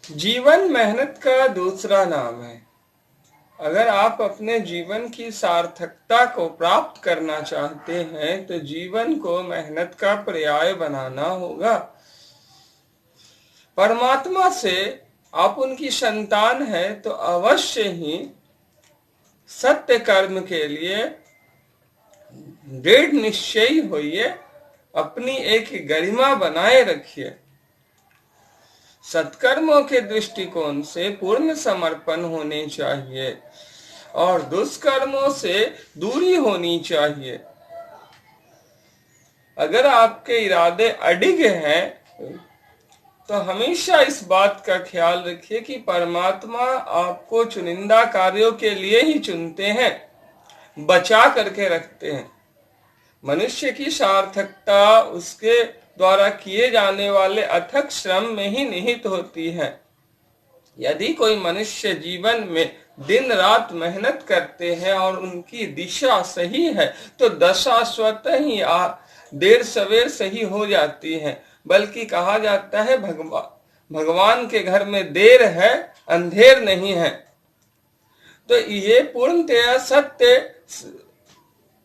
जीवन मेहनत का दूसरा नाम है। अगर आप अपने जीवन की सार्थकता को प्राप्त करना चाहते हैं तो जीवन को मेहनत का पर्याय बनाना होगा। परमात्मा से आप उनकी संतान है तो अवश्य ही सत्य कर्म के लिए दृढ़ निश्चयी होइए, अपनी एक गरिमा बनाए रखिए। सत्कर्मों के दृष्टिकोण से पूर्ण समर्पण होने चाहिए और दुष्कर्मों से दूरी होनी चाहिए। अगर आपके इरादे अडिग हैं तो हमेशा इस बात का ख्याल रखिए कि परमात्मा आपको चुनिंदा कार्यों के लिए ही चुनते हैं, बचा करके रखते हैं। मनुष्य की सार्थकता उसके द्वारा किए जाने वाले अथक श्रम में ही निहित होती है। यदि कोई मनुष्य जीवन में दिन रात मेहनत करते हैं और उनकी दिशा सही है तो दशा स्वतः ही देर सवेर सही हो जाती है। बल्कि कहा जाता है भगवान के घर में देर है, अंधेर नहीं है। तो ये पूर्णतया सत्य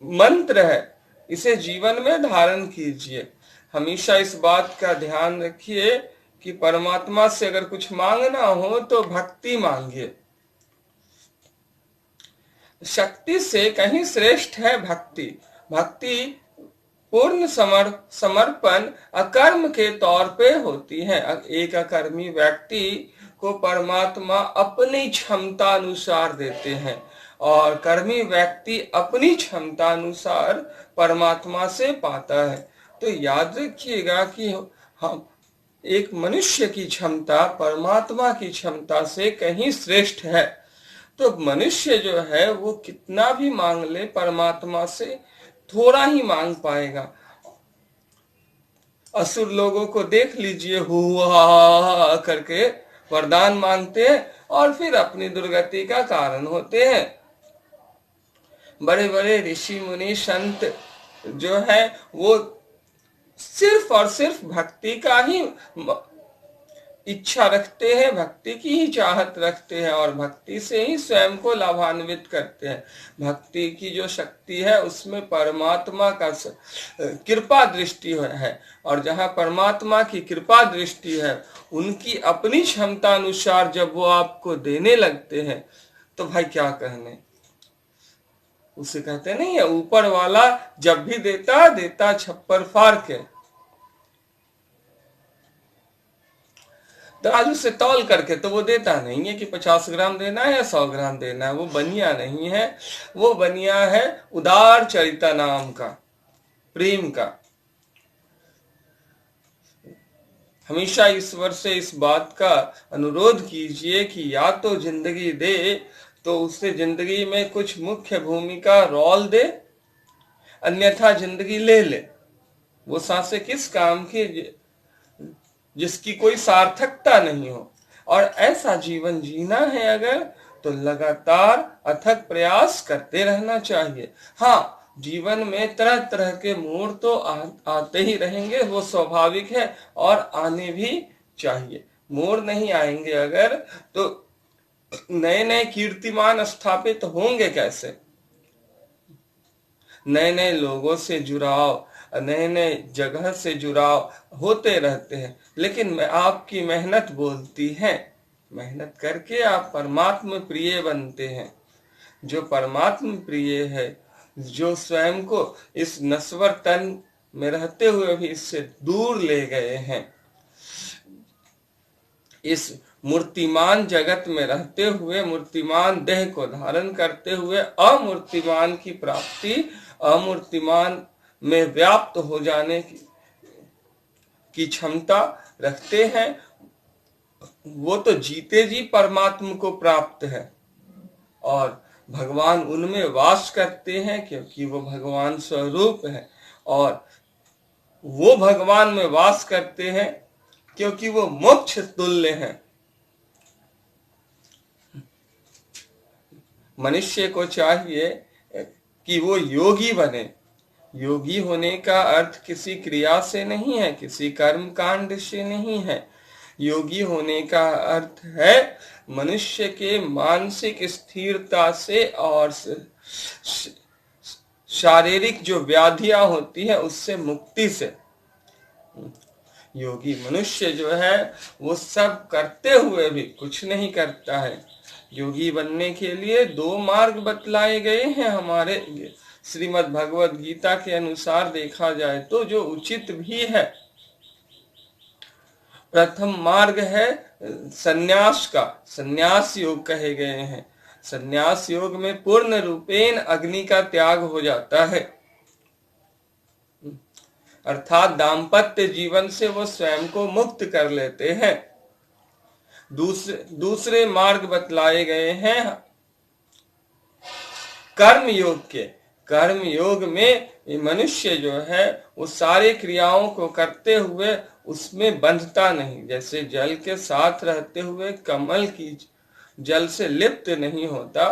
मंत्र है, इसे जीवन में धारण कीजिए। हमेशा इस बात का ध्यान रखिए कि परमात्मा से अगर कुछ मांगना हो तो भक्ति मांगिए। शक्ति से कहीं श्रेष्ठ है भक्ति। भक्ति पूर्ण समर्पण अकर्म के तौर पे होती है। एक अकर्मी व्यक्ति को परमात्मा अपनी क्षमता अनुसार देते हैं और कर्मी व्यक्ति अपनी क्षमता अनुसार परमात्मा से पाता है। तो याद रखिएगा कि हम एक मनुष्य की क्षमता परमात्मा की क्षमता से कहीं श्रेष्ठ है। तो मनुष्य जो है वो कितना भी मांग ले परमात्मा से थोड़ा ही मांग पाएगा। असुर लोगों को देख लीजिए, हुआ करके वरदान मांगते हैं और फिर अपनी दुर्गति का कारण होते हैं। बड़े बड़े ऋषि मुनि संत जो है वो सिर्फ और सिर्फ भक्ति का ही इच्छा रखते हैं, भक्ति की ही चाहत रखते हैं और भक्ति से ही स्वयं को लाभान्वित करते हैं। भक्ति की जो शक्ति है उसमें परमात्मा का कृपा दृष्टि है और जहाँ परमात्मा की कृपा दृष्टि है उनकी अपनी क्षमता अनुसार जब वो आपको देने लगते हैं तो भाई क्या कहने। उसे कहते नहीं है, ऊपर वाला जब भी देता देता छप्पर फाड़ के। तराजू से तौल करके तो वो देता नहीं है कि 50 ग्राम देना है या 100 ग्राम देना है। वो बनिया नहीं है, वो बनिया है उदार चरिता नाम का, प्रेम का। हमेशा ईश्वर से इस बात का अनुरोध कीजिए कि या तो जिंदगी दे तो उससे जिंदगी में कुछ मुख्य भूमिका रोल दे, अन्यथा जिंदगी ले ले। वो सांसें किस काम की जिसकी कोई सार्थकता नहीं हो। और ऐसा जीवन जीना है अगर तो लगातार अथक प्रयास करते रहना चाहिए। हाँ, जीवन में तरह तरह के मोड़ तो आते ही रहेंगे, वो स्वाभाविक है और आने भी चाहिए। मोड़ नहीं आएंगे अगर तो नए नए कीर्तिमान स्थापित होंगे कैसे। नए नए लोगों से जुड़ाव, नए नए जगह से जुड़ाव होते रहते हैं, लेकिन आपकी मेहनत बोलती है। मेहनत करके आप परमात्मा प्रिय बनते हैं। जो परमात्मा प्रिय है, जो स्वयं को इस नश्वर तन में रहते हुए भी इससे दूर ले गए हैं, इस मूर्तिमान जगत में रहते हुए मूर्तिमान देह को धारण करते हुए अमूर्तिमान की प्राप्ति, अमूर्तिमान में व्याप्त हो जाने की क्षमता रखते हैं, वो तो जीते जी परमात्मा को प्राप्त है और भगवान उनमें वास करते हैं क्योंकि वो भगवान स्वरूप है और वो भगवान में वास करते हैं क्योंकि वो मोक्ष तुल्य हैं। मनुष्य को चाहिए कि वो योगी बने। योगी होने का अर्थ किसी क्रिया से नहीं है, किसी कर्म कांड से नहीं है। योगी होने का अर्थ है मनुष्य के मानसिक स्थिरता से और शारीरिक जो व्याधियां होती है उससे मुक्ति से। योगी मनुष्य जो है वो सब करते हुए भी कुछ नहीं करता है। योगी बनने के लिए दो मार्ग बतलाए गए हैं हमारे श्रीमद् भगवद गीता के अनुसार देखा जाए तो, जो उचित भी है। प्रथम मार्ग है संन्यास का, संन्यास योग कहे गए हैं। संन्यास योग में पूर्ण रूपेण अग्नि का त्याग हो जाता है, अर्थात दाम्पत्य जीवन से वो स्वयं को मुक्त कर लेते हैं। दूसरे मार्ग बतलाए गए हैं कर्म योग के। कर्म योग में मनुष्य जो है वो सारे क्रियाओं को करते हुए उसमें बंधता नहीं, जैसे जल के साथ रहते हुए कमल की जल से लिप्त नहीं होता,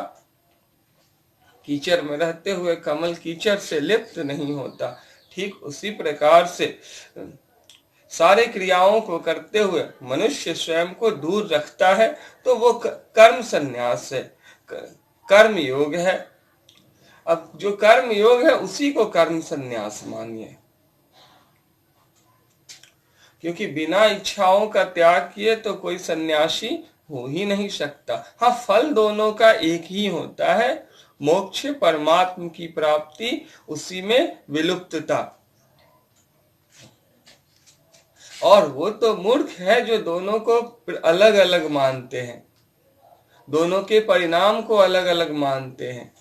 कीचड़ में रहते हुए कमल कीचड़ से लिप्त नहीं होता, ठीक उसी प्रकार से सारे क्रियाओं को करते हुए मनुष्य स्वयं को दूर रखता है, तो वो कर्म संन्यास है, कर्म योग है। अब जो कर्म योग है उसी को कर्म संन्यास मानिए, क्योंकि बिना इच्छाओं का त्याग किए तो कोई सन्यासी हो ही नहीं सकता। हाँ, फल दोनों का एक ही होता है, मोक्ष परमात्म की प्राप्ति, उसी में विलुप्तता। और वो तो मूर्ख है जो दोनों को अलग अलग मानते हैं, दोनों के परिणाम को अलग अलग मानते हैं।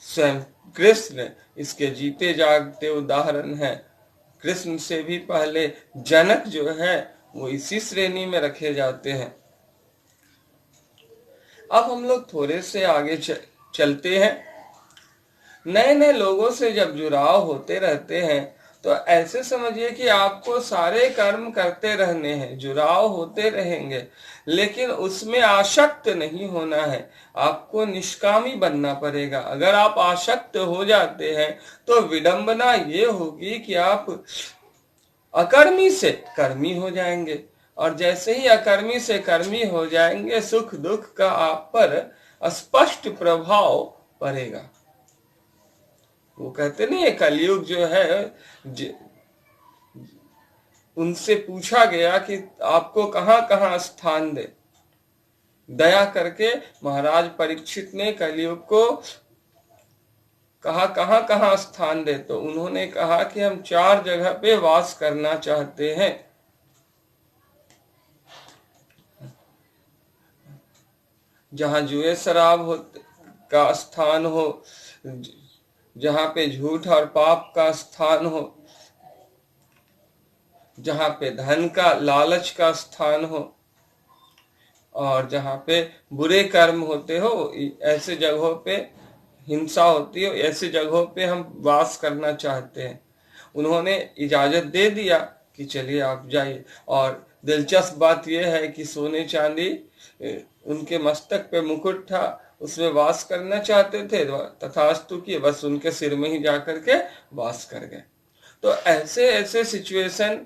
स्वयं कृष्ण इसके जीते जागते उदाहरण है। कृष्ण से भी पहले जनक जो है वो इसी श्रेणी में रखे जाते हैं। अब हम लोग थोड़े से आगे चलते हैं। नए नए लोगों से जब जुड़ाव होते रहते हैं तो ऐसे समझिए कि आपको सारे कर्म करते रहने हैं, जुड़ाव होते रहेंगे, लेकिन उसमें आसक्त नहीं होना है, आपको निष्कामी बनना पड़ेगा। अगर आप आसक्त हो जाते हैं तो विडंबना ये होगी कि आप अकर्मी से कर्मी हो जाएंगे, और जैसे ही अकर्मी से कर्मी हो जाएंगे सुख दुख का आप पर स्पष्ट प्रभाव पड़ेगा। वो कहते नहीं है, कलयुग जो है उनसे पूछा गया कि आपको कहां कहां स्थान दे। दया करके महाराज परीक्षित ने कलयुग को कहा कहां कहां स्थान दे, तो उन्होंने कहा कि हम 4 जगह पे वास करना चाहते हैं। जहां जुए शराब का स्थान हो, जहां पे झूठ और पाप का स्थान हो, जहां पे धन का लालच का स्थान हो, और जहां पे बुरे कर्म होते हो, ऐसे जगहों पे हिंसा होती है, ऐसे जगहों पे हम वास करना चाहते हैं। उन्होंने इजाजत दे दिया कि चलिए आप जाइए। और दिलचस्प बात यह है कि सोने चांदी उनके मस्तक पे मुकुट था, उसमें वास करना चाहते थे, तथास्तु की बस उनके सिर में ही जाकर के वास कर गए। तो ऐसे ऐसे सिचुएशन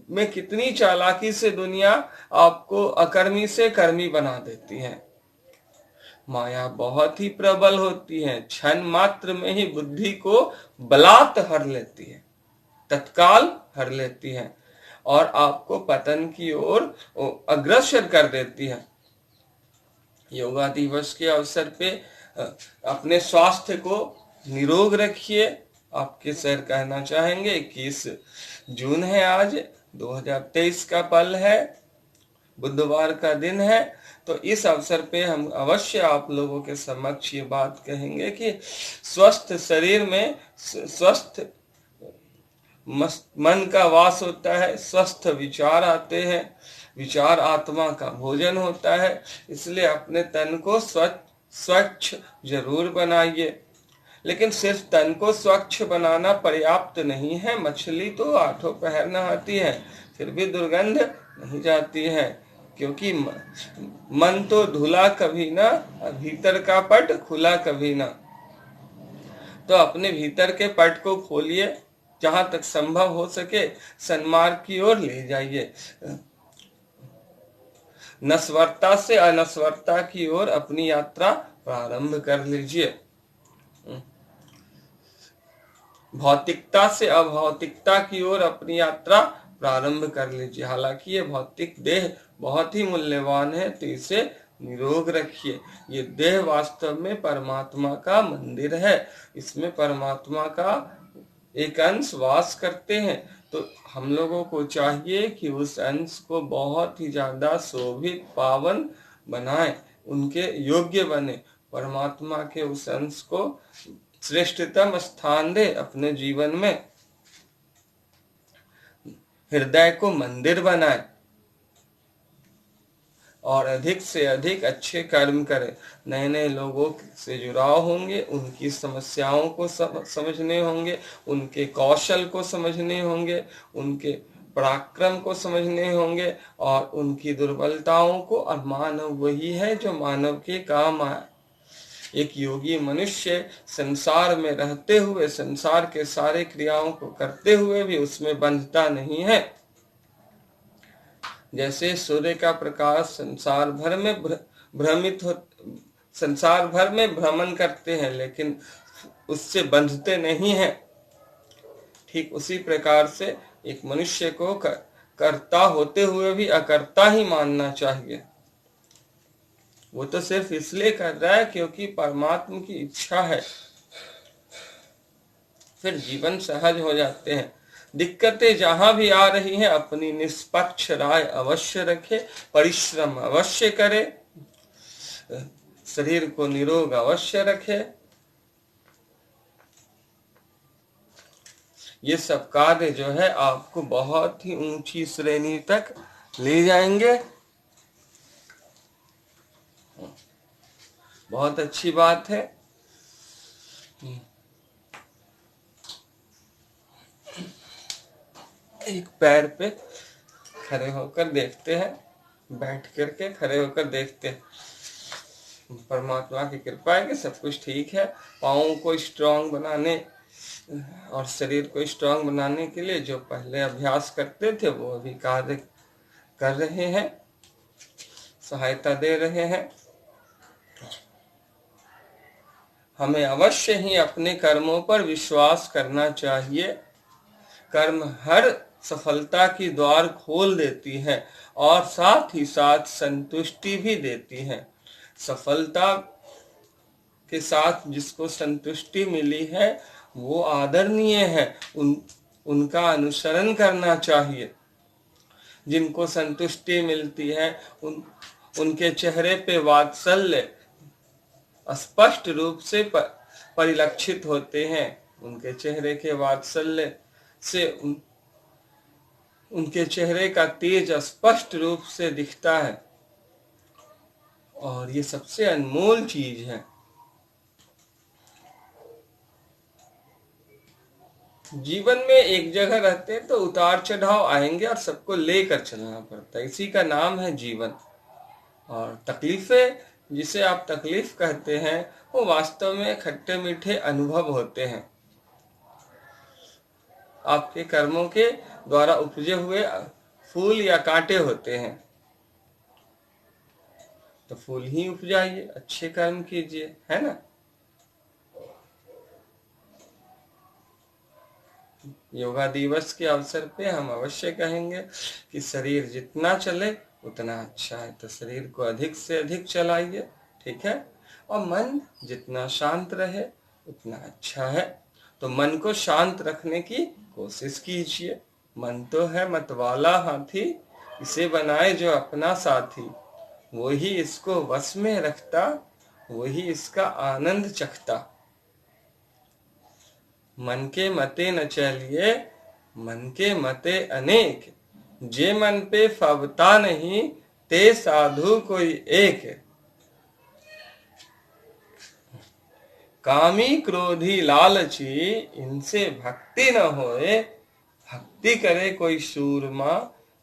में कितनी चालाकी से दुनिया आपको अकर्मी से कर्मी बना देती है। माया बहुत ही प्रबल होती है, क्षण मात्र में ही बुद्धि को बलात् हर लेती है, तत्काल हर लेती है और आपको पतन की ओर अग्रसर कर देती है। योगा दिवस के अवसर पे अपने स्वास्थ्य को निरोग रखिए। आपके सर कहना चाहेंगे 21 जून है, आज 2023 का पल है, बुधवार का दिन है। तो इस अवसर पे हम अवश्य आप लोगों के समक्ष ये बात कहेंगे कि स्वस्थ शरीर में स्वस्थ मन का वास होता है, स्वस्थ विचार आते हैं, विचार आत्मा का भोजन होता है। इसलिए अपने तन को स्वच्छ जरूर बनाइए, लेकिन सिर्फ तन को स्वच्छ बनाना पर्याप्त नहीं है। मछली तो 8 पहर नहाती है, फिर भी दुर्गंध नहीं जाती है, क्योंकि मन तो धुला कभी ना, भीतर का पट खुला कभी ना। तो अपने भीतर के पट को खोलिए, जहां तक संभव हो सके सन्मार्ग की ओर ले जाइए। नश्वरता से अनश्वरता की ओर अपनी यात्रा प्रारंभ कर लीजिए। भौतिकता से अभौतिकता की ओर अपनी यात्रा प्रारंभ कर लीजिए। हालांकि ये भौतिक देह बहुत ही मूल्यवान है, तो इसे निरोग रखिए। ये देह वास्तव में परमात्मा का मंदिर है, इसमें परमात्मा का एक अंश वास करते हैं। तो हम लोगों को चाहिए कि उस अंश को बहुत ही ज्यादा शोभित पावन बनाएं, उनके योग्य बने, परमात्मा के उस अंश को श्रेष्ठतम स्थान दे अपने जीवन में, हृदय को मंदिर बनाए और अधिक से अधिक अच्छे कर्म करें। नए नए लोगों से जुड़ाव होंगे, उनकी समस्याओं को समझने होंगे, उनके कौशल को समझने होंगे, उनके पराक्रम को समझने होंगे और उनकी दुर्बलताओं को। और मानव वही है जो मानव के काम आए। एक योगी मनुष्य संसार में रहते हुए संसार के सारे क्रियाओं को करते हुए भी उसमें बंधता नहीं है। जैसे सूर्य का प्रकाश संसार भर में भ्रमण करते हैं, लेकिन उससे बंधते नहीं हैं। ठीक उसी प्रकार से एक मनुष्य को कर्ता होते हुए भी अकर्ता ही मानना चाहिए। वो तो सिर्फ इसलिए कर रहा है क्योंकि परमात्मा की इच्छा है, फिर जीवन सहज हो जाते हैं। दिक्कतें जहां भी आ रही हैं, अपनी निष्पक्ष राय अवश्य रखे, परिश्रम अवश्य करे, शरीर को निरोग अवश्य रखे। ये सब कार्य जो है आपको बहुत ही ऊंची श्रेणी तक ले जाएंगे। बहुत अच्छी बात है। एक पैर पे खड़े होकर देखते हैं, बैठ करके खड़े होकर देखते हैं। परमात्मा की कृपा है कि सब कुछ ठीक है। पाँव को स्ट्रांग बनाने और शरीर को स्ट्रांग बनाने के लिए जो पहले अभ्यास करते थे वो अभी कार्य कर रहे हैं, सहायता दे रहे हैं। हमें अवश्य ही अपने कर्मों पर विश्वास करना चाहिए। कर्म हर सफलता की द्वार खोल देती है और साथ ही साथ संतुष्टि भी देती है। सफलता के साथ जिसको संतुष्टि मिली है वो आदरणीय है, उनका अनुसरण करना चाहिए। जिनको संतुष्टि मिलती है उनके चेहरे पे वात्सल्य स्पष्ट रूप से परिलक्षित होते हैं। उनके चेहरे के वात्सल्य से उनके चेहरे का तेज स्पष्ट रूप से दिखता है और ये सबसे अनमोल चीज है। जीवन में एक जगह रहते हैं तो उतार चढ़ाव आएंगे और सबको लेकर चलना पड़ता है, इसी का नाम है जीवन। और तकलीफें, जिसे आप तकलीफ कहते हैं, वो वास्तव में खट्टे मीठे अनुभव होते हैं। आपके कर्मों के द्वारा उपजे हुए फूल या कांटे होते हैं, तो फूल ही उपजाइए, अच्छे कर्म कीजिए, है ना। योगा दिवस के अवसर पे हम अवश्य कहेंगे कि शरीर जितना चले उतना अच्छा है, तो शरीर को अधिक से अधिक चलाइए, ठीक है। और मन जितना शांत रहे उतना अच्छा है, तो मन को शांत रखने की कोशिश कीजिए। मन तो है मतवाला हाथी, इसे बनाए जो अपना साथी। वही इसको वश में रखता, वही इसका आनंद चखता। मन के मते न चलिए, मन के मते अनेक, जे मन पे फबता नहीं, ते साधु कोई एक। कामी क्रोधी लालची, इनसे भक्ति न होए, भक्ति करे कोई सूरमा,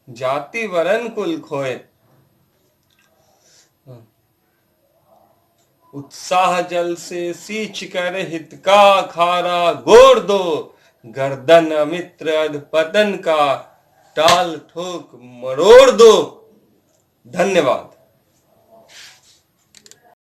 जाति वरन कुल खोए। उत्साह जल से सींच कर हित का खारा गोर दो, गर्दन मित्र अधपतन का, टाल ठोक मरोड़ दो। धन्यवाद।